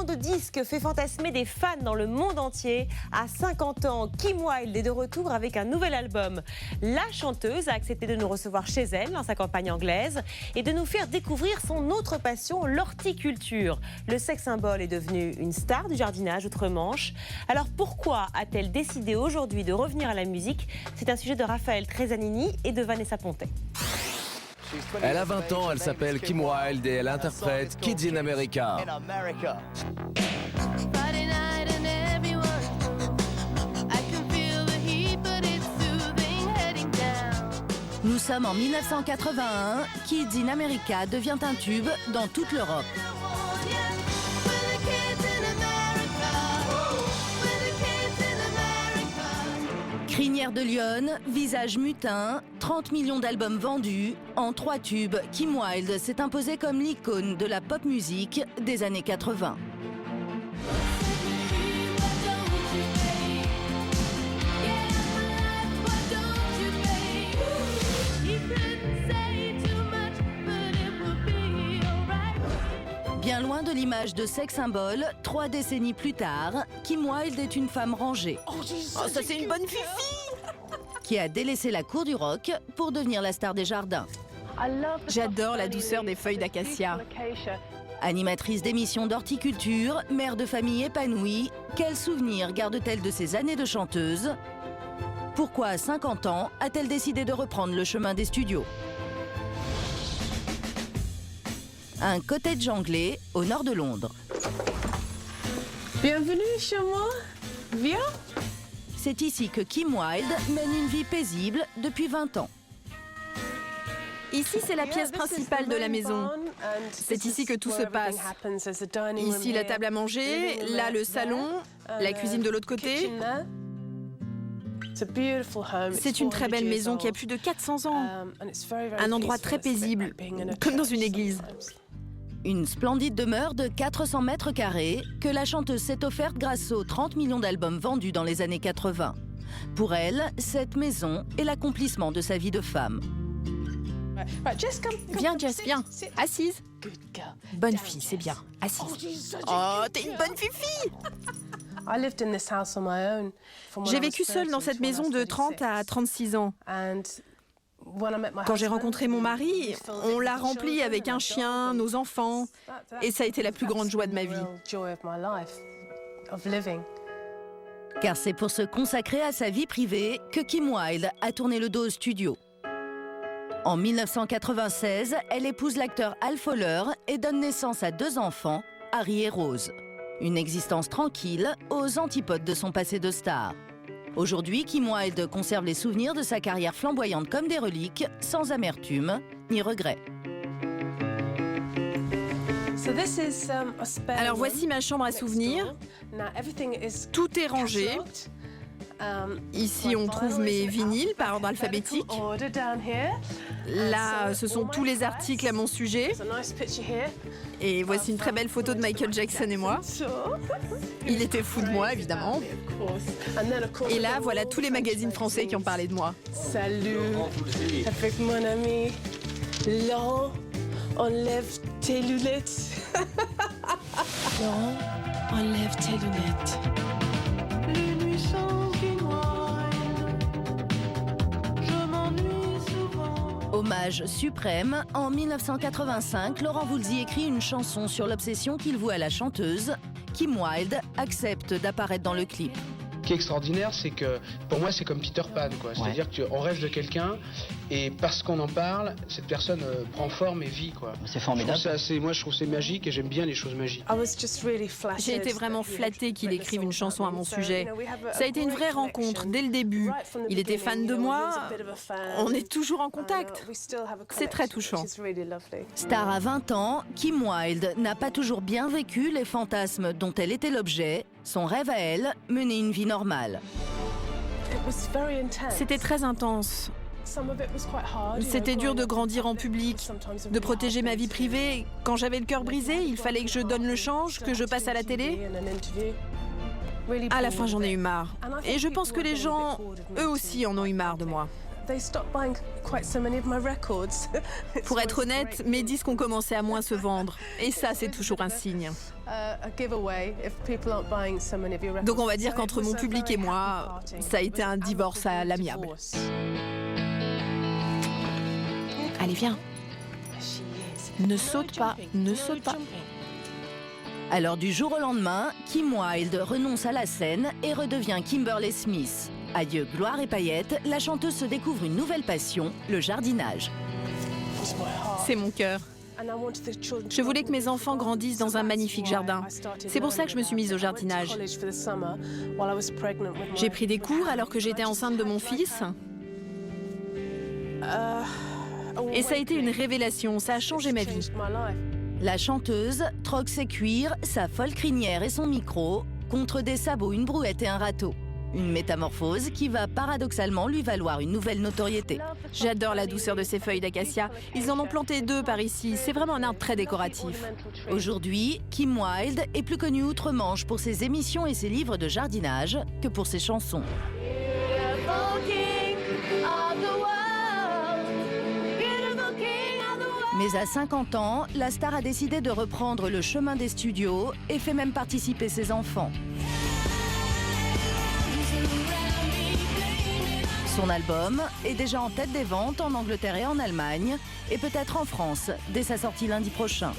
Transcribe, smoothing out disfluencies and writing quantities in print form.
maison de disques fait fantasmer des fans dans le monde entier. À 50 ans, Kim Wilde est de retour avec un nouvel album. La chanteuse a accepté de nous recevoir chez elle dans sa campagne anglaise et de nous faire découvrir son autre passion, l'horticulture. Le sex symbole est devenu une star du jardinage outre-Manche. Alors pourquoi a-t-elle décidé aujourd'hui de revenir à la musique? C'est un sujet de Raphaël Trezanini et de Vanessa Pontet. Elle a 20 ans, elle s'appelle Kim Wilde et elle interprète Kids in America. Nous sommes en 1981, Kids in America devient un tube dans toute l'Europe. Crinière de lionne, visage mutin, 30 millions d'albums vendus. En 3 tubes, Kim Wilde s'est imposée comme l'icône de la pop musique des années 80. Bien loin de l'image de sex symbole, 3 décennies plus tard, Kim Wilde est une femme rangée. Oh, ça c'est une bonne fifi! Qui a délaissé la cour du rock pour devenir la star des jardins. J'adore la douceur des feuilles d'acacia. Animatrice d'émissions d'horticulture, mère de famille épanouie, quels souvenirs garde-t-elle de ces années de chanteuse? Pourquoi à 50 ans a-t-elle décidé de reprendre le chemin des studios? Un cottage anglais au nord de Londres. Bienvenue chez moi. Viens. C'est ici que Kim Wilde mène une vie paisible depuis 20 ans. Ici, c'est la pièce principale de la maison. C'est ici que tout se passe. Ici, la table à manger, là, le salon, la cuisine de l'autre côté. C'est une très belle maison qui a plus de 400 ans. Un endroit très paisible, comme dans une église. Une splendide demeure de 400 mètres carrés que la chanteuse s'est offerte grâce aux 30 millions d'albums vendus dans les années 80. Pour elle, cette maison est l'accomplissement de sa vie de femme. Viens, Jess, viens. Assise. Bonne fille, c'est bien. Assise. Oh, t'es une bonne fifi! J'ai vécu seule dans cette maison de 30 à 36 ans. Quand j'ai rencontré mon mari, on l'a rempli avec un chien, nos enfants, et ça a été la plus grande joie de ma vie. Car c'est pour se consacrer à sa vie privée que Kim Wilde a tourné le dos au studio. En 1996, elle épouse l'acteur Al Fowler et donne naissance à 2 enfants, Harry et Rose. Une existence tranquille aux antipodes de son passé de star. Aujourd'hui, Kim Wilde conserve les souvenirs de sa carrière flamboyante comme des reliques, sans amertume ni regret. Alors voici ma chambre à souvenirs. Tout est rangé. Ici, on trouve mes vinyles par ordre alphabétique. Là, ce sont tous les articles à mon sujet. Et voici une très belle photo de Michael Jackson et moi. Il était fou de moi, évidemment. Et là, voilà tous les magazines français qui ont parlé de moi. Salut, avec mon ami Laurent, enlève tes lunettes. Laurent, enlève tes lunettes. Les nuits sont je m'ennuie souvent. Hommage suprême, en 1985, Laurent Voulzy écrit une chanson sur l'obsession qu'il voue à la chanteuse. Kim Wilde accepte d'apparaître dans le clip. Ce qui est extraordinaire, c'est que pour moi, c'est comme Peter Pan, quoi. C'est-à-dire qu'on rêve de quelqu'un et parce qu'on en parle, cette personne prend forme et vit, quoi. C'est formidable. Moi, je trouve c'est magique et j'aime bien les choses magiques. J'ai été vraiment flattée qu'il écrive une chanson à mon sujet. Ça a été une vraie rencontre dès le début. Il était fan de moi. On est toujours en contact. C'est très touchant. Star à 20 ans, Kim Wilde n'a pas toujours bien vécu les fantasmes dont elle était l'objet. Son rêve à elle, mener une vie normale. C'était très intense. C'était dur de grandir en public, de protéger ma vie privée. Quand j'avais le cœur brisé, il fallait que je donne le change, que je passe à la télé. À la fin, j'en ai eu marre. Et je pense que les gens, eux aussi, en ont eu marre de moi. Pour être honnête, mes disques ont commencé à moins se vendre. Et ça, c'est toujours un signe. Donc on va dire qu'entre mon public et moi, ça a été un divorce à l'amiable. Allez, viens. Ne saute pas, ne saute pas. Alors du jour au lendemain, Kim Wilde renonce à la scène et redevient Kimberly Smith. Adieu gloire et paillettes, la chanteuse se découvre une nouvelle passion, le jardinage. C'est mon cœur. Je voulais que mes enfants grandissent dans un magnifique jardin. C'est pour ça que je me suis mise au jardinage. J'ai pris des cours alors que j'étais enceinte de mon fils. Et ça a été une révélation, ça a changé ma vie. La chanteuse troque ses cuirs, sa folle crinière et son micro contre des sabots, une brouette et un râteau. Une métamorphose qui va paradoxalement lui valoir une nouvelle notoriété. J'adore la douceur de ces feuilles d'acacia. Ils en ont planté 2 par ici. C'est vraiment un arbre très décoratif. Aujourd'hui, Kim Wilde est plus connue outre-Manche pour ses émissions et ses livres de jardinage que pour ses chansons. Mais à 50 ans, la star a décidé de reprendre le chemin des studios et fait même participer ses enfants. Son album est déjà en tête des ventes en Angleterre et en Allemagne, et peut-être en France dès sa sortie lundi prochain.